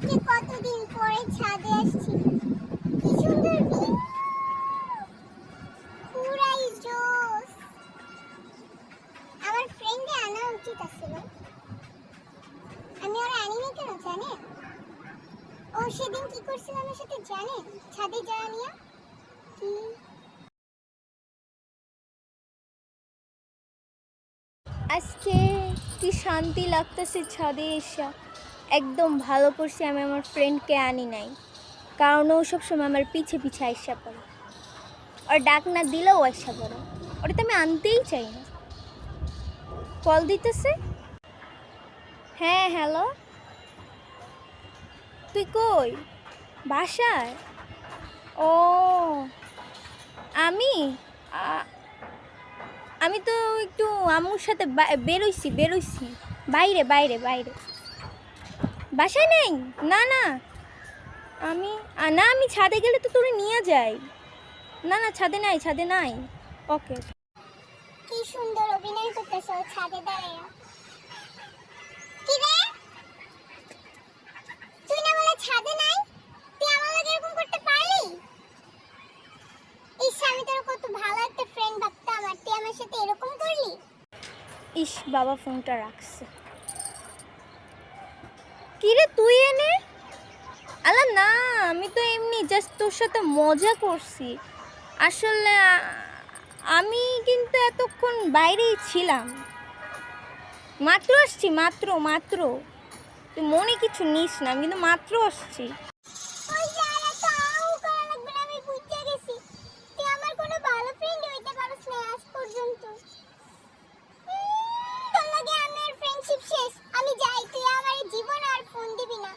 আজকে কতদিন পরে ছাদে আসছি। কি সুন্দর ভিউ, পুরাই জোস। আমার ফ্রেন্ডে আনা উচিত ছিল। আমি ওর অ্যানিমে কেন জানেন? ও সেদিন কি করছিল আমার সাথে জানেন? ছাদে যাওয়া নিয়ে কি আজকে কি শান্তি লাগতেছে ছাদে এসে। একদম ভালো করছি আমি আমার ফ্রেন্ডকে আনি নাই, কারণ ও সবসময় আমার পিছে পিছে আইসা পড়ে। আর ডাক না দিলেও আইসা পড়ে, ওটা তো আমি আনতেই চাই না। কল দিতেছে। হ্যাঁ হ্যালো, তুই কই? বাসায়? ও আমি আ- আমি তো একটু আম্মুর সাথে বেরোইছি বাইরে বাইরে বাইরে। বাসায় নেই? না না, আমি ছাদে গেলে তো তোরে নিয়ে যাই। না না, ছাদে নাই, ছাদে নাই। ওকে। কি সুন্দর অভিনয় করতেছ ছাদে দাঁড়ায়। কি রে, তুই না বলে ছাদে নাই? তুই আমার লাগে এরকম করতে পারলি? ইস, আমি তোর কত ভালো একটা ফ্রেন্ড ভাবতাম, আর তুই আমার সাথে এরকম করলি। ইস, বাবা ফোনটা রাখছে। কি রে তুই এনে? আলা না, আমি তো এমনি জাস্ট তোর সাথে মজা করছি। আসলে আমি কিন্তু এতক্ষণ বাইরেই ছিলাম, মাত্র আসছি, মাত্র মাত্র। তুই মনে কিছু নিস না, আমি কিন্তু মাত্র আসছি। ওই যারা তো আউ করা লাগবে না, আমি বুঝতে গেছি তুই আমার কোনো ভালো ফ্রেন্ড হইতে পারছ না আজ পর্যন্ত। তোর লাগে আমার ফ্রেন্ডশিপ শেষ। আমি যাই, তুই আমার জীবন আর ফোন দিবি না,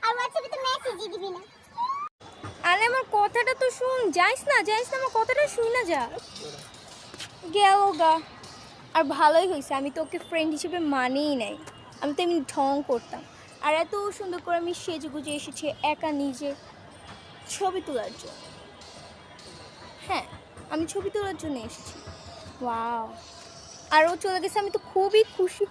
আর হোয়াটসঅ্যাপে তো মেসেজই দিবি না। আরে আমার কথাটা তো শুন, যাইস না যাইস না, আমার কথাটা শুই না, যা গেল গা। আর ভালোই হয়েছে, আমি তোকে ফ্রেন্ড হিসেবে মানেই নাই। আমি তো এমনি ঢং করতাম। আর এত সুন্দর করে আমি সেজে গুজে এসেছি একা নিজে ছবি তোলার জন্য। হ্যাঁ, আমি ছবি তোলার জন্য এসেছি। ওয়াও। আর ও চলে গেছে, আমি তো খুবই খুশি।